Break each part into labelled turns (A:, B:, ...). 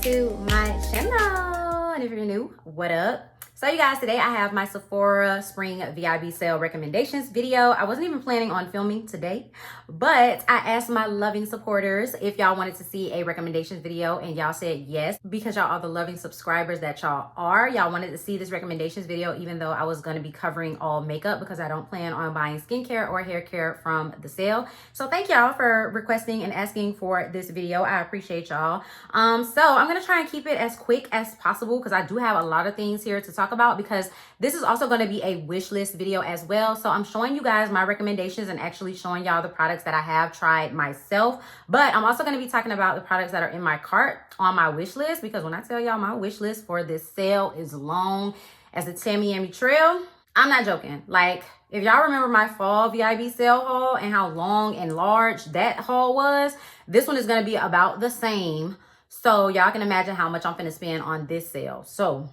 A: to my channel. And if you're new, what up? So you guys, today I have my Sephora Spring VIB sale recommendations video. I wasn't even planning on filming today, but I asked my loving supporters if y'all wanted to see a recommendations video, and y'all said yes, because y'all are the loving subscribers that y'all are. Y'all wanted to see this recommendations video, even though I was going to be covering all makeup because I don't plan on buying skincare or hair care from the sale. So thank y'all for requesting and asking for this video. I appreciate y'all. So I'm going to try and keep it as quick as possible because I do have a lot of things here to talk about, because this is also going to be a wish list video as well. So I'm showing you guys my recommendations and actually showing y'all the products that I have tried myself, but I'm also going to be talking about the products that are in my cart on my wish list, because when I tell y'all my wish list for this sale is long as the Tamiami Trail, I'm not joking. Like, if y'all remember my fall VIB sale haul and how long and large that haul was, this one is going to be about the same. So y'all can imagine how much I'm going to spend on this sale. So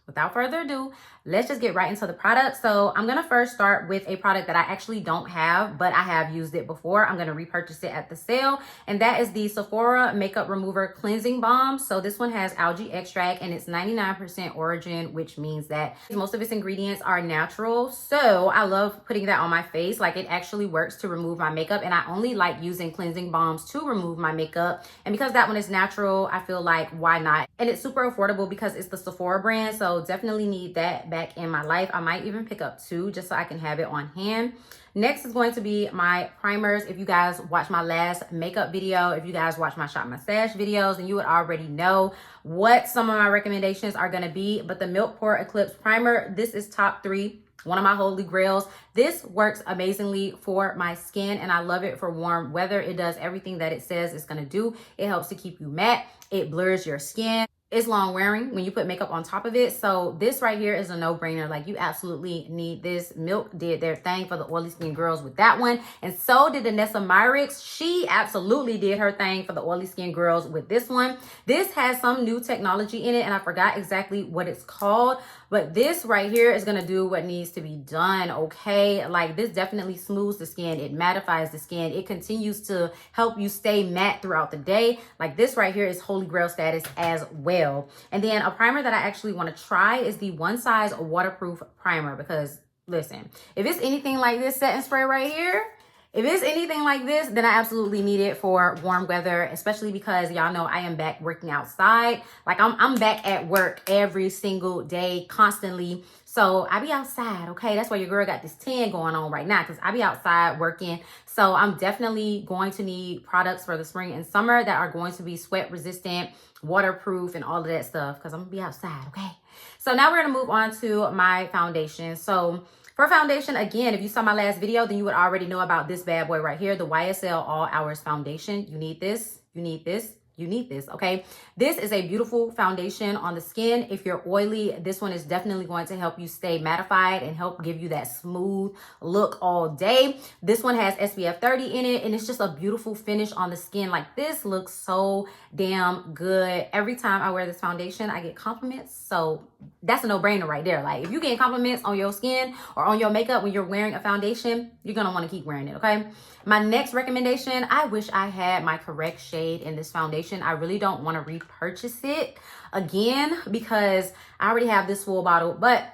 A: without further ado, let's just get right into the product. So I'm going to first start with a product that I actually don't have, but I have used it before. I'm going to repurchase it at the sale, and that is the Sephora Makeup Remover Cleansing Balm. So this one has algae extract and it's 99% origin, which means that most of its ingredients are natural. So I love putting that on my face. Like, it actually works to remove my makeup, and I only like using cleansing balms to remove my makeup. And because that one is natural, I feel like, why not? And it's super affordable because it's the Sephora brand. So definitely need that back in my life. I might even pick up two just so I can have it on hand. Next is going to be my primers. If you guys watch my last makeup video, if you guys watch my Shop My Stash videos, then you would already know what some of my recommendations are going to be. But the Milk Pore Eclipse Primer, this is top 3. One of my holy grails. This works amazingly for my skin, and I love it for warm weather. It does everything that it says it's going to do. It helps to keep you matte. It blurs your skin. It's long wearing when you put makeup on top of it. So this right here is a no-brainer. Like, you absolutely need this. Milk did their thing for the oily skin girls with that one. And so did Vanessa Myricks. She absolutely did her thing for the oily skin girls with this one. This has some new technology in it, and I forgot exactly what it's called. But this right here is going to do what needs to be done, okay? Like, this definitely smooths the skin. It mattifies the skin. It continues to help you stay matte throughout the day. Like, this right here is holy grail status as well. And then a primer that I actually want to try is the One Size Waterproof Primer, because listen, if it's anything like this setting spray right here, if it's anything like this, then I absolutely need it for warm weather, especially because y'all know I am back working outside. Like, I'm back at work every single day, constantly. So I be outside, okay? That's why your girl got this tan going on right now, because I be outside working. So I'm definitely going to need products for the spring and summer that are going to be sweat resistant, waterproof, and all of that stuff, because I'm gonna be outside, okay? So now we're gonna move on to my foundation. So for foundation, again, if you saw my last video, then you would already know about this bad boy right here, the YSL All Hours Foundation. You need this, you need this, you need this, okay? This is a beautiful foundation on the skin. If you're oily, this one is definitely going to help you stay mattified and help give you that smooth look all day. This one has SPF 30 in it, and it's just a beautiful finish on the skin. Like, this looks so damn good. Every time I wear this foundation, I get compliments. So that's a no-brainer right there. Like, if you get compliments on your skin or on your makeup when you're wearing a foundation, you're gonna want to keep wearing it, okay? My next recommendation, I wish I had my correct shade in this foundation. I really don't want to repurchase it again because I already have this full bottle, but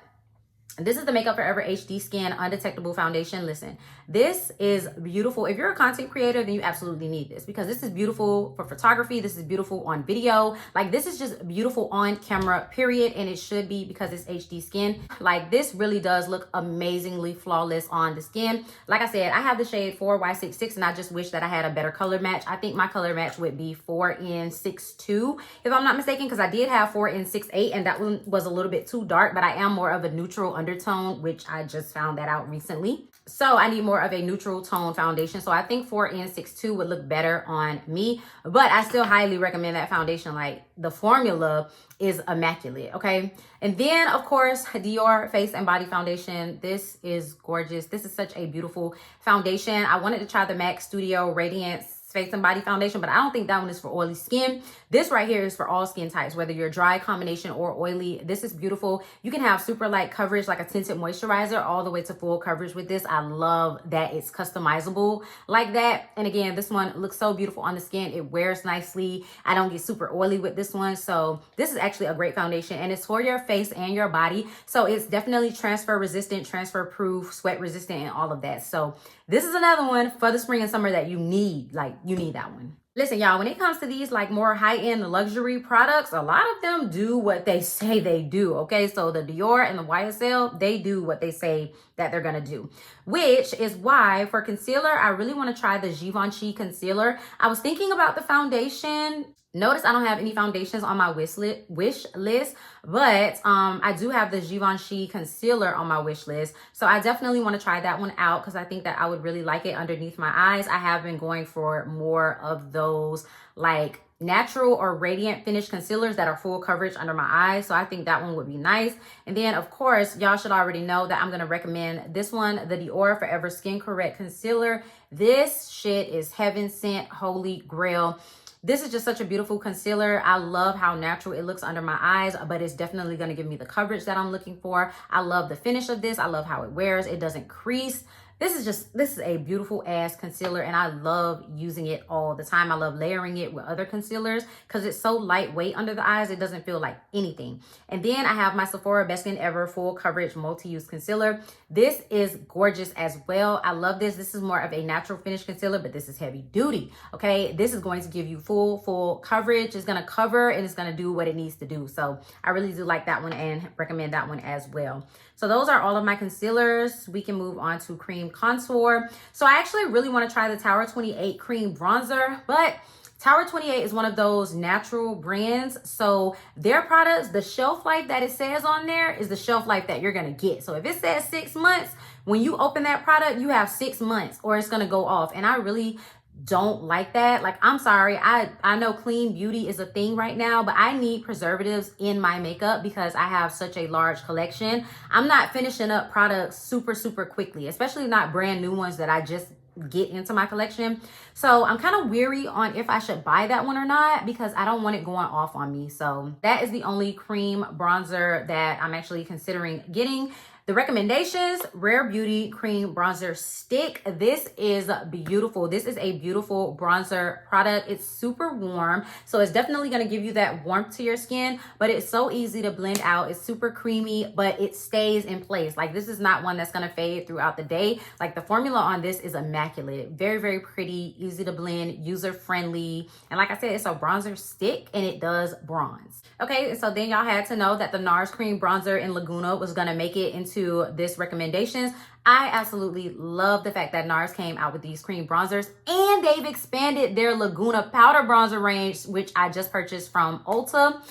A: this is the Makeup Forever HD Skin Undetectable Foundation. Listen, this is beautiful. If you're a content creator, then you absolutely need this, because this is beautiful for photography. This is beautiful on video. Like, this is just beautiful on camera, period. And it should be, because it's HD skin. Like, this really does look amazingly flawless on the skin. Like I said, I have the shade 4Y66, and I just wish that I had a better color match. I think my color match would be 4N62, if I'm not mistaken, because I did have 4N68, and that one was a little bit too dark, but I am more of a neutral undertone, which I just found that out recently. So I need more of a neutral tone foundation. So I think 4N62 would look better on me, but I still highly recommend that foundation. Like, the formula is immaculate, okay? And then, of course, Dior Face and Body Foundation. This is gorgeous. This is such a beautiful foundation. I wanted to try the MAC Studio Radiance Face and Body foundation, but I don't think that one is for oily skin. This right here is for all skin types, whether you're dry, combination, or oily. This is beautiful. You can have super light coverage like a tinted moisturizer all the way to full coverage with this. I love that it's customizable like that. And again, this one looks so beautiful on the skin. It wears nicely. I don't get super oily with this one. So this is actually a great foundation, and it's for your face and your body. So it's definitely transfer resistant, transfer proof, sweat resistant, and all of that. So this is another one for the spring and summer that you need. Like, you need that one. Listen, y'all, when it comes to these like more high-end luxury products, a lot of them do what they say they do, okay? So the Dior and the YSL, they do what they say that they're gonna do, which is why for concealer, I really wanna try the Givenchy concealer. I was thinking about the foundation. Notice I don't have any foundations on my wish list, but I do have the Givenchy concealer on my wish list. So I definitely want to try that one out because I think that I would really like it underneath my eyes. I have been going for more of those like natural or radiant finish concealers that are full coverage under my eyes. So I think that one would be nice. And then of course, y'all should already know that I'm going to recommend this one, the Dior Forever Skin Correct Concealer. This shit is heaven sent, holy grail. This is just such a beautiful concealer. I love how natural it looks under my eyes, but it's definitely going to give me the coverage that I'm looking for. I love the finish of this. I love how it wears. It doesn't crease. This is a beautiful ass concealer, and I love using it all the time. I love layering it with other concealers because it's so lightweight under the eyes. It doesn't feel like anything. And then I have my Sephora Best Skin Ever Full Coverage Multi-Use Concealer. This is gorgeous as well. I love this. This is more of a natural finish concealer, but this is heavy duty, okay? This is going to give you full coverage. It's going to cover, and it's going to do what it needs to do. So I really do like that one and recommend that one as well. So those are all of my concealers. We can move on to cream contour. So I actually really want to try the Tower 28 cream bronzer, but Tower 28 is one of those natural brands. So their products, the shelf life that it says on there is the shelf life that you're going to get. So if it says 6 months, when you open that product, you have 6 months or it's going to go off. And I really don't like that. Like, I'm sorry. I know clean beauty is a thing right now, but I need preservatives in my makeup because I have such a large collection. I'm not finishing up products super quickly, especially not brand new ones that I just get into my collection. So I'm kind of weary on if I should buy that one or not because I don't want it going off on me. So that is the only cream bronzer that I'm actually considering getting. The recommendations, Rare Beauty Cream Bronzer Stick. This is beautiful. This is a beautiful bronzer product. It's super warm, so it's definitely going to give you that warmth to your skin, but it's so easy to blend out. It's super creamy, but it stays in place. Like, this is not one that's going to fade throughout the day. Like, the formula on this is immaculate. Very pretty, easy to blend, user-friendly. And like I said, it's a bronzer stick, and it does bronze. Okay, so then y'all had to know that the NARS Cream Bronzer in Laguna was going to make it into this recommendations. I absolutely love the fact that NARS came out with these cream bronzers, and they've expanded their Laguna powder bronzer range, which I just purchased from Ulta.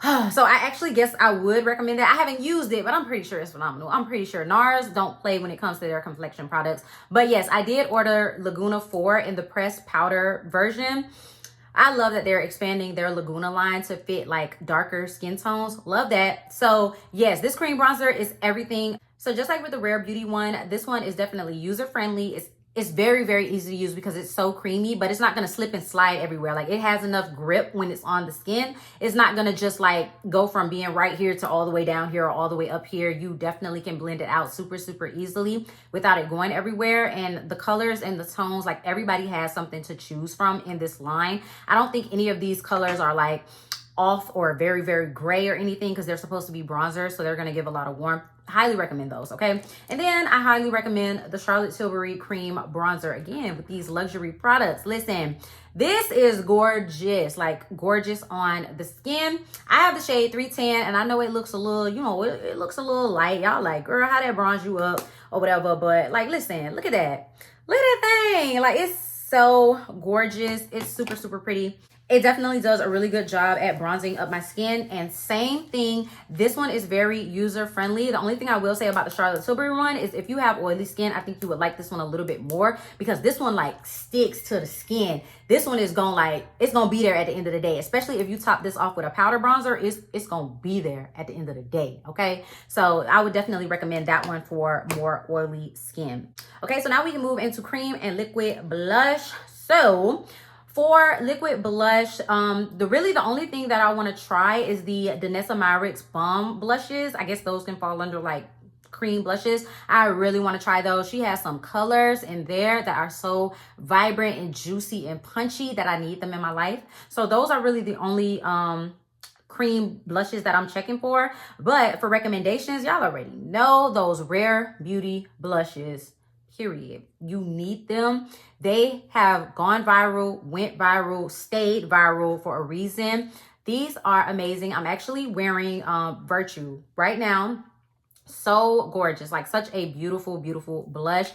A: So I actually guess I would recommend that. I haven't used it, but I'm pretty sure it's phenomenal. I'm pretty sure NARS don't play when it comes to their complexion products. But yes, I did order Laguna 4 in the pressed powder version. I love that they're expanding their Laguna line to fit like darker skin tones. Love that. So yes, this cream bronzer is everything. So just like with the Rare Beauty one, this one is definitely user-friendly. It's very easy to use because it's so creamy, but it's not going to slip and slide everywhere. Like, it has enough grip when it's on the skin. It's not going to just like go from being right here to all the way down here or all the way up here. You definitely can blend it out super easily without it going everywhere. And the colors and the tones, like, everybody has something to choose from in this line. I don't think any of these colors are like off or very gray or anything because they're supposed to be bronzers, so they're going to give a lot of warmth. Highly recommend those, okay? And then I highly recommend the Charlotte Tilbury Cream Bronzer, again, with these luxury products. Listen, this is gorgeous, like gorgeous on the skin. I have the shade 310, and I know it looks a little, you know, it looks a little light. Y'all like, girl, how that bronze you up or whatever, but like, listen, look at that. Look at that thing. Like, it's so gorgeous. It's super pretty. It definitely does a really good job at bronzing up my skin. And same thing, this one is very user-friendly. The only thing I will say about the Charlotte Tilbury one is if you have oily skin, I think you would like this one a little bit more because this one like sticks to the skin. This one is it's gonna be there at the end of the day, especially if you top this off with a powder bronzer. It's gonna be there at the end of the day, okay? So I would definitely recommend that one for more oily skin. Okay, so now we can move into cream and liquid blush. So for liquid blush, the only thing that I want to try is the Danessa Myricks Balm blushes. I guess those can fall under like cream blushes. I really want to try those. She has some colors in there that are so vibrant and juicy and punchy that I need them in my life. So those are really the only cream blushes that I'm checking for. But for recommendations, y'all already know those Rare Beauty blushes, period. You need them. They have gone viral, went viral, stayed viral for a reason. These are amazing. I'm actually wearing Virtue right now. So gorgeous, like such a beautiful, beautiful blush.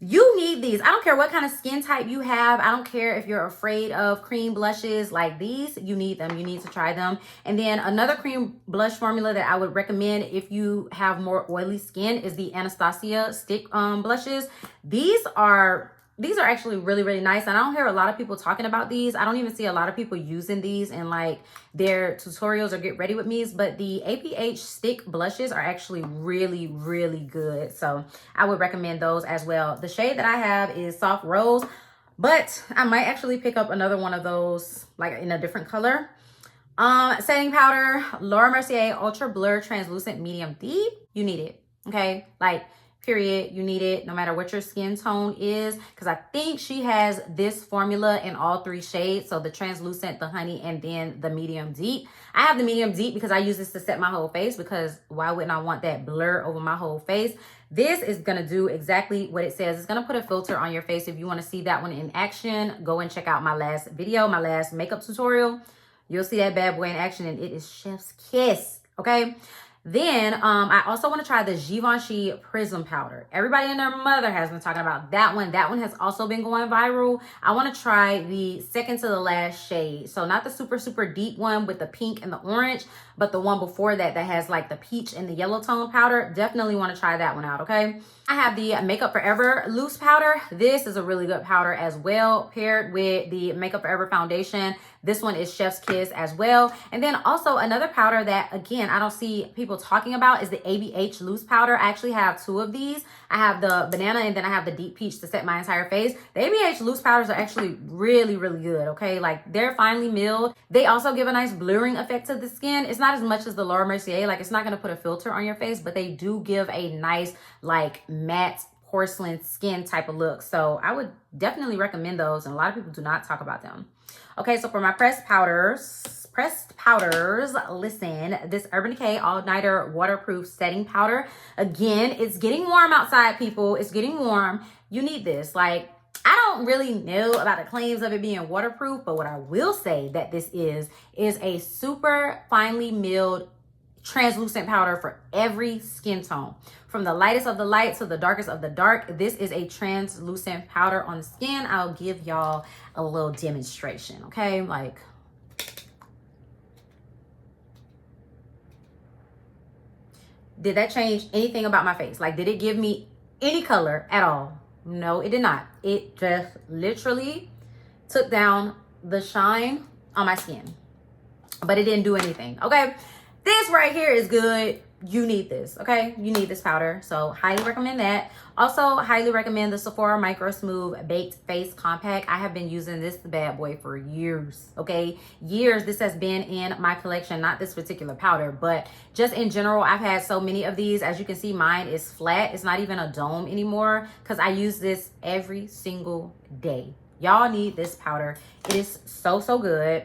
A: You need these. I don't care what kind of skin type you have. I don't care if you're afraid of cream blushes like these. You need them. You need to try them. And then another cream blush formula that I would recommend if you have more oily skin is the Anastasia stick blushes. These are actually really, really nice. And I don't hear a lot of people talking about these. I don't even see a lot of people using these in like their tutorials or get ready with me's, but the APH stick blushes are actually really, really good. So I would recommend those as well. The shade that I have is Soft Rose, but I might actually pick up another one of those like in a different color. Setting powder, Laura Mercier Ultra Blur Translucent Medium Deep. You need it, okay? Like, period, you need it no matter what your skin tone is, because I think she has this formula in all 3 shades. So the translucent, the honey, and then the medium deep. I have the medium deep because I use this to set my whole face, because why wouldn't I want that blur over my whole face? This is gonna do exactly what it says. It's gonna put a filter on your face. If you wanna see that one in action, go and check out my last video, my last makeup tutorial. You'll see that bad boy in action, and it is chef's kiss, okay? Then I also want to try the Givenchy Prism Powder. Everybody and their mother has been talking about that one. That one has also been going viral. I want to try the second to the last shade. So not the super, super deep one with the pink and the orange, but the one before that that has like the peach and the yellow tone powder. Definitely want to try that one out, okay? I have the Makeup Forever Loose Powder. This is a really good powder as well, paired with the Makeup Forever Foundation. This one is Chef's Kiss as well. And then also another powder that, again, I don't see people talking about is the ABH Loose Powder. I actually have 2 of these. I have the banana and then I have the deep peach to set my entire face. The ABH Loose Powders are actually really, really good, okay? Like, they're finely milled. They also give a nice blurring effect to the skin. It's not as much as the Laura Mercier. Like, it's not going to put a filter on your face, but they do give a nice, like, matte porcelain skin type of look. So I would definitely recommend those, and a lot of people do not talk about them. Okay, so for my pressed powders, listen, this Urban Decay All Nighter Waterproof Setting Powder. Again, it's getting warm outside, people. It's getting warm. You need this. Like, I don't really know about the claims of it being waterproof, but what I will say that this is a super finely milled translucent powder for every skin tone. From the lightest of the light to the darkest of the dark, this is a translucent powder on the skin. I'll give y'all a little demonstration, okay? Like, did that change anything about my face? Like, did it give me any color at all? No, it did not. It just literally took down the shine on my skin, but it didn't do anything, okay? This right here is good. You need this, okay? You need this powder, so highly recommend that. Also, highly recommend the Sephora Micro Smooth Baked Face Compact. I have been using this bad boy for years, okay? Years. This has been in my collection, not this particular powder, but just in general, I've had so many of these. As you can see, mine is flat. It's not even a dome anymore because I use this every single day. Y'all need this powder. It is so, so good.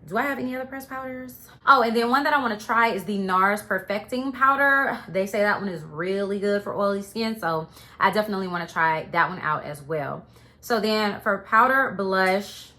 A: Do I have any other pressed powders? Oh, and then one that I want to try is the NARS Perfecting Powder. They say that one is really good for oily skin, so I definitely want to try that one out as well. So then for powder blush,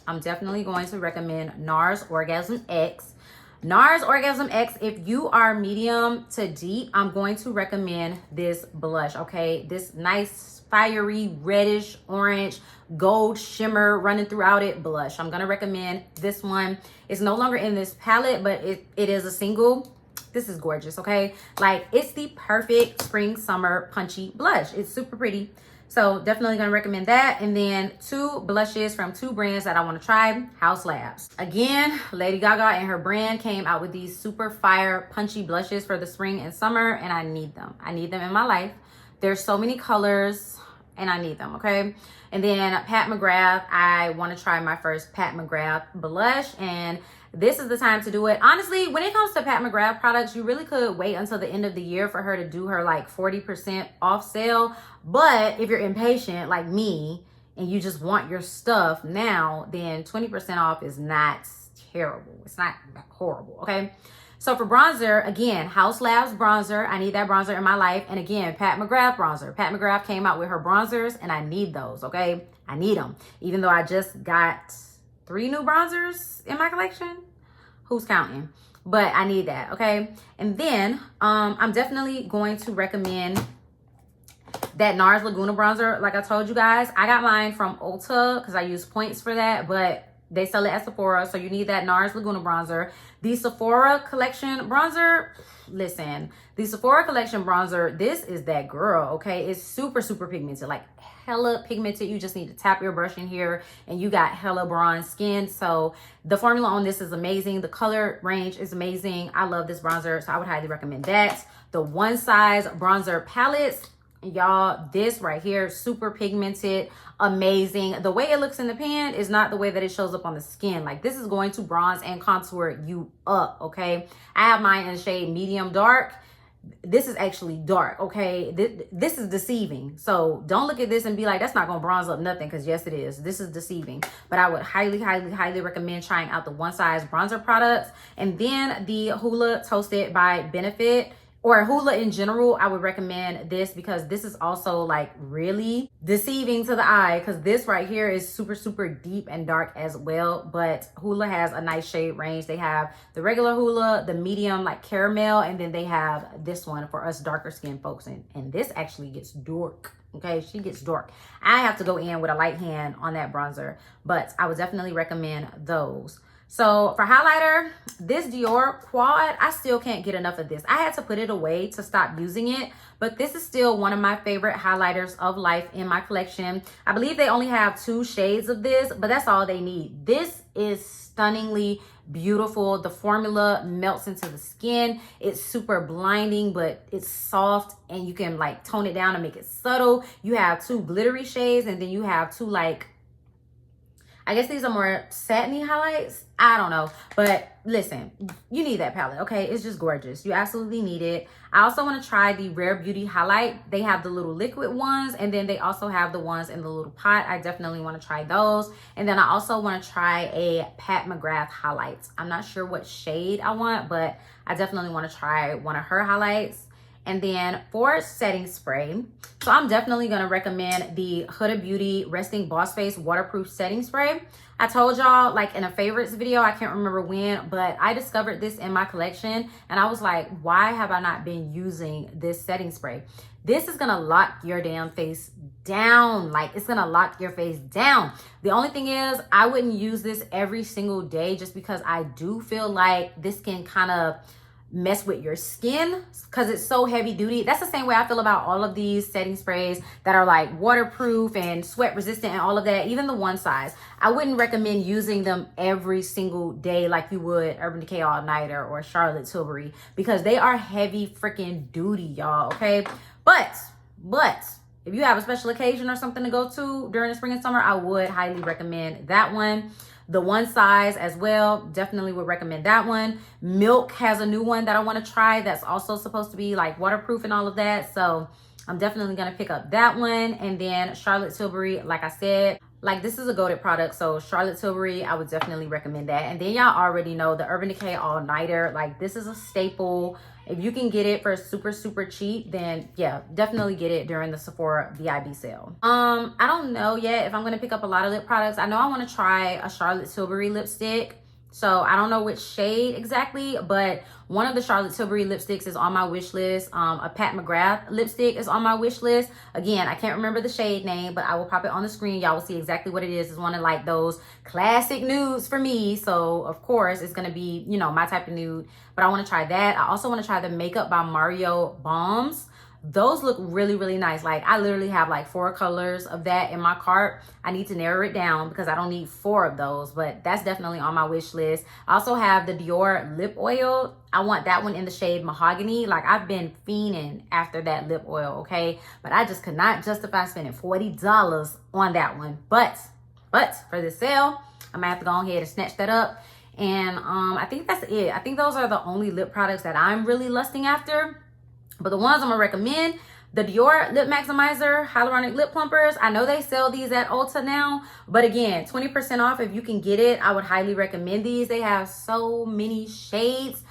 A: I'm definitely going to recommend NARS Orgasm X. NARS Orgasm X, if you are medium to deep, I'm going to recommend this blush, okay? This nice fiery reddish orange gold shimmer running throughout it blush. I'm gonna recommend this one. It's no longer in this palette, but it is a single. This is gorgeous, okay? Like, it's the perfect spring summer punchy blush. It's super pretty. So definitely gonna recommend that. And then 2 blushes from 2 brands that I wanna try, House Labs. Again, Lady Gaga and her brand came out with these super fire punchy blushes for the spring and summer, and I need them. I need them in my life. There's so many colors. and I need them, okay? And then Pat McGrath, I want to try my first Pat McGrath blush, and this is the time to do it. Honestly, when it comes to Pat McGrath products, you really could wait until the end of the year for her to do her like 40% off sale. But if you're impatient like me and you just want your stuff now, then 20% off is not terrible. It's not horrible, okay? So for bronzer, again, House Labs bronzer. I need that bronzer in my life. And again, Pat McGrath bronzer. Pat McGrath came out with her bronzers, and I need those, okay? I need them. Even though I just got 3 new bronzers in my collection. Who's counting? But I need that, okay? And then I'm definitely going to recommend that NARS Laguna bronzer. Like I told you guys, I got mine from Ulta because I use points for that, but they sell it at Sephora, so you need that NARS Laguna bronzer. The Sephora collection bronzer, listen, the Sephora collection bronzer, this is that girl, okay? It's super, super pigmented, like hella pigmented. You just need to tap your brush in here and you got hella bronze skin. So the formula on this is amazing. The color range is amazing. I love this bronzer, so I would highly recommend that. The One Size bronzer palettes, y'all, this right here, super pigmented, amazing. The way it looks in the pan is not the way that it shows up on the skin. Like, this is going to bronze and contour you up, okay? I have mine in the shade medium dark. This is actually dark, okay? This is deceiving. So don't look at this and be like, that's not gonna bronze up nothing, because yes, it is. This is deceiving. But I would highly, highly, highly recommend trying out the One Size bronzer products. And then the Hoola Toasted by Benefit, or Hoola in general, I would recommend this because this is also like really deceiving to the eye, because this right here is super, super deep and dark as well. But Hoola has a nice shade range. They have the regular Hoola, the medium like caramel, and then they have this one for us darker skin folks. And this actually gets dark. Okay, she gets dark. I have to go in with a light hand on that bronzer, but I would definitely recommend those. So for highlighter, this Dior Quad, I still can't get enough of this. I had to put it away to stop using it, but this is still one of my favorite highlighters of life in my collection. I believe they only have 2 shades of this, but that's all they need. This is stunningly beautiful. The formula melts into the skin. It's super blinding, but it's soft, and you can like tone it down and make it subtle. You have 2 glittery shades, and then you have 2 like, I guess these are more satiny highlights. I don't know. But listen, you need that palette, okay? It's just gorgeous. You absolutely need it. I also want to try the Rare Beauty highlight. They have the little liquid ones, and then they also have the ones in the little pot. I definitely want to try those. And then I also want to try a Pat McGrath highlight. I'm not sure what shade I want, but I definitely want to try one of her highlights. And then for setting spray, so I'm definitely going to recommend the Huda Beauty Resting Boss Face Waterproof Setting Spray. I told y'all like in a favorites video, I can't remember when, but I discovered this in my collection and I was like, why have I not been using this setting spray? This is going to lock your damn face down. Like, it's going to lock your face down. The only thing is I wouldn't use this every single day just because I do feel like this can kind of mess with your skin because it's so heavy duty. That's the same way I feel about all of these setting sprays that are like waterproof and sweat resistant and all of that. Even the One Size, I wouldn't recommend using them every single day like you would Urban Decay All Nighter or Charlotte Tilbury, because they are heavy freaking duty, y'all. Okay, but if you have a special occasion or something to go to during the spring and summer, I would highly recommend that one. The One Size as well, definitely would recommend that one. Milk has a new one that I want to try that's also supposed to be like waterproof and all of that. So I'm definitely going to pick up that one. And then Charlotte Tilbury, like I said, like this is a goated product. So Charlotte Tilbury, I would definitely recommend that. And then y'all already know the Urban Decay All Nighter. Like, this is a staple. If you can get it for super, super cheap, then yeah, definitely get it during the Sephora VIB sale. I don't know yet if I'm going to pick up a lot of lip products. I know I want to try a Charlotte Tilbury lipstick. So I don't know which shade exactly, but one of the Charlotte Tilbury lipsticks is on my wish list. A Pat McGrath lipstick is on my wish list. Again, I can't remember the shade name, but I will pop it on the screen. Y'all will see exactly what it is. It's one of like those classic nudes for me. So of course it's going to be, you know, my type of nude, but I want to try that. I also want to try the Makeup by Mario Balms. Those look really, really nice. Like I literally have like 4 colors of that in my cart. I need to narrow it down because I don't need 4 of those, but that's definitely on my wish list. I also have the Dior lip oil. I want that one in the shade Mahogany. Like I've been fiending after that lip oil, okay? But I just could not justify spending $40 on that one. But for the sale, I'm gonna have to go ahead and snatch that up. And I think that's it. I think those are the only lip products that I'm really lusting after. But the ones I'm gonna recommend, the Dior Lip Maximizer Hyaluronic Lip Plumpers. I know they sell these at Ulta now, but again, 20% off if you can get it. I would highly recommend these. They have so many shades,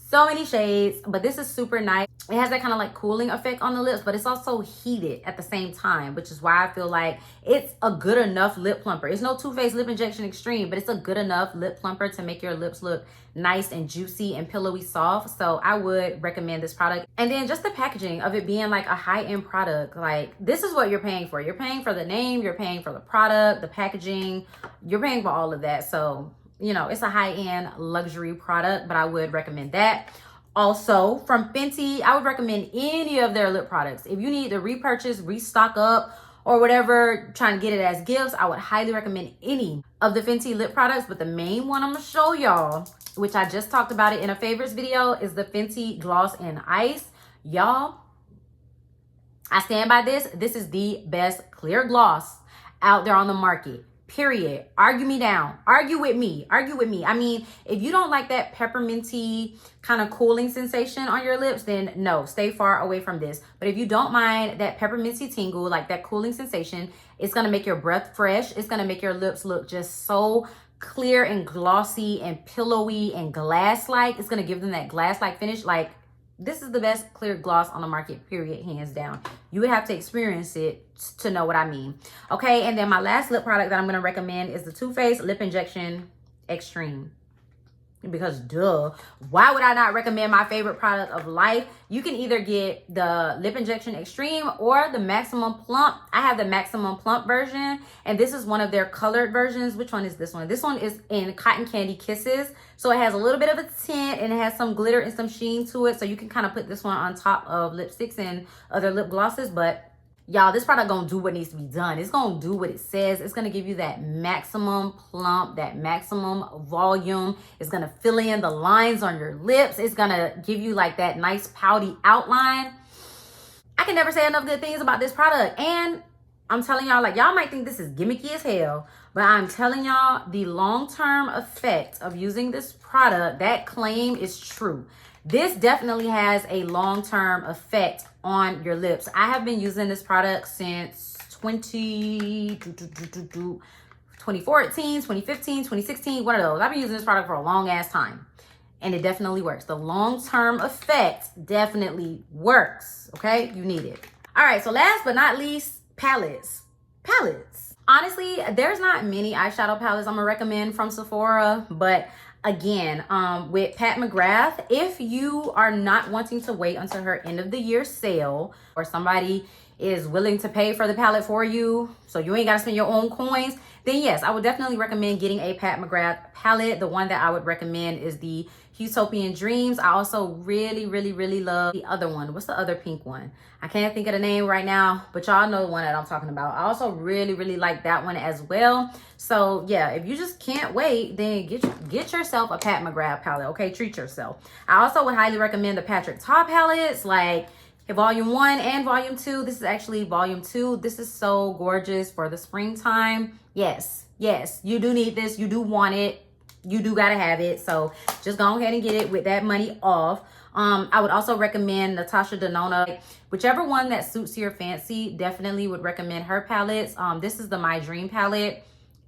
A: but this is super nice. It has that kind of like cooling effect on the lips, but it's also heated at the same time, which is why I feel like it's a good enough lip plumper. It's no Too Faced Lip Injection Extreme, but it's a good enough lip plumper to make your lips look nice and juicy and pillowy soft. So I would recommend this product. And then just the packaging of it being like a high-end product, like this is what you're paying for. You're paying for the name, you're paying for the product, the packaging, you're paying for all of that. So, you know, it's a high-end luxury product, but I would recommend that. Also, from Fenty, I would recommend any of their lip products. If you need to repurchase, restock up, or whatever, trying to get it as gifts, I would highly recommend any of the Fenty lip products. But the main one I'm gonna show y'all, which I just talked about it in a favorites video, is the Fenty Gloss and Ice. Y'all, I stand by this. This is the best clear gloss out there on the market. Period. Argue me down. Argue with me. Argue with me. I mean, if you don't like that pepperminty kind of cooling sensation on your lips, then no, stay far away from this. But if you don't mind that pepperminty tingle, like that cooling sensation, it's going to make your breath fresh. It's going to make your lips look just so clear and glossy and pillowy and glass-like. It's going to give them that glass-like finish. Like, this is the best clear gloss on the market, period, hands down. You would have to experience it to know what I mean. Okay, and then my last lip product that I'm going to recommend is the Too Faced Lip Injection Extreme. Because duh, why would I not recommend my favorite product of life? You can either get the Lip Injection Extreme or the Maximum Plump. I have the Maximum Plump version, and this is one of their colored versions. Which one is this one? This one is in Cotton Candy Kisses. So it has a little bit of a tint and it has some glitter and some sheen to it. So you can kind of put this one on top of lipsticks and other lip glosses. But y'all, this product gonna do what needs to be done. It's gonna do what it says. It's gonna give you that maximum plump, that maximum volume. It's gonna fill in the lines on your lips. It's gonna give you like that nice pouty outline. I can never say enough good things about this product. And I'm telling y'all, like, y'all might think this is gimmicky as hell, but I'm telling y'all the long-term effect of using this product, that claim is true. This definitely has a long-term effect on your lips. I have been using this product since 2014, 2015, 2016, one of those. I've been using this product for a long ass time. And it definitely works. The long-term effect definitely works. Okay, you need it. All right, so last but not least, palettes. Honestly, there's not many eyeshadow palettes I'm gonna recommend from Sephora, but again, with Pat McGrath, if you are not wanting to wait until her end of the year sale, or somebody is willing to pay for the palette for you so you ain't gotta spend your own coins, then yes, I would definitely recommend getting a Pat McGrath palette. The one that I would recommend is the Utopian Dreams. I also really love the other one. What's the other pink one? I can't think of the name right now, but y'all know the one that I'm talking about. I also really like that one as well. So yeah, if you just can't wait, then get yourself a Pat McGrath palette, okay? Treat yourself. I also would highly recommend the Patrick Ta palettes, like Volume 1 and Volume 2. This is actually Volume 2. This is so gorgeous for the springtime. Yes, you do need this. You do want it. You do gotta have it. So just go ahead and get it with that money off. I would also recommend Natasha Denona. Whichever one that suits your fancy, definitely would recommend her palettes. This is the My Dream palette.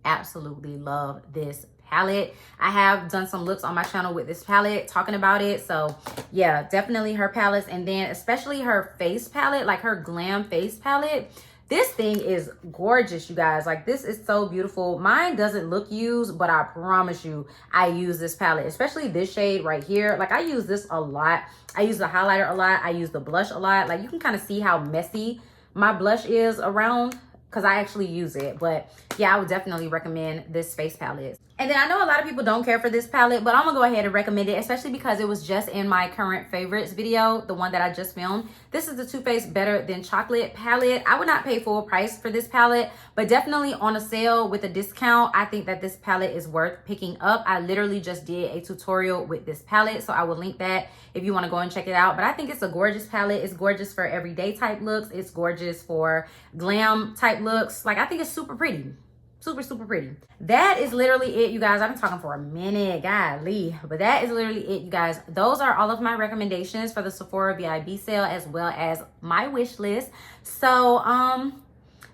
A: Absolutely love this palette. I have done some looks on my channel with this palette, talking about it. So yeah, definitely her palettes. And then especially her face palette, like her glam face palette. This thing is gorgeous, you guys. Like, this is so beautiful. Mine doesn't look used, but I promise you, I use this palette, especially this shade right here. Like, I use this a lot. I use the highlighter a lot. I use the blush a lot. Like, you can kind of see how messy my blush is around because I actually use it. But yeah, I would definitely recommend this face palette. And then I know a lot of people don't care for this palette, but I'm gonna go ahead and recommend it, especially because it was just in my current favorites video, the one that I just filmed. This is the Too Faced Better Than Chocolate palette. I would not pay full price for this palette, but definitely on a sale with a discount, I think that this palette is worth picking up. I literally just did a tutorial with this palette, so I will link that if you want to go and check it out. But I think it's a gorgeous palette. It's gorgeous for everyday type looks. It's gorgeous for glam type looks. Like, I think it's super pretty. Super pretty. That is literally it, you guys. I've been talking for a minute, golly, but that is literally it, you guys. Those are all of my recommendations for the Sephora VIB sale, as well as my wish list. So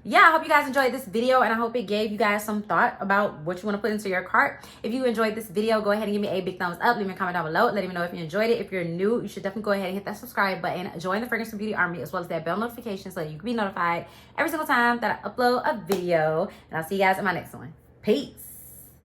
A: yeah, I hope you guys enjoyed this video, and I hope it gave you guys some thought about what you want to put into your cart. If you enjoyed this video, go ahead and give me a big thumbs up. Leave me a comment down below. Let me know if you enjoyed it. If you're new, you should definitely go ahead and hit that subscribe button. Join the Fragrance and Beauty Army, as well as that bell notification, so you can be notified every single time that I upload a video. And I'll see you guys in my next one. Peace.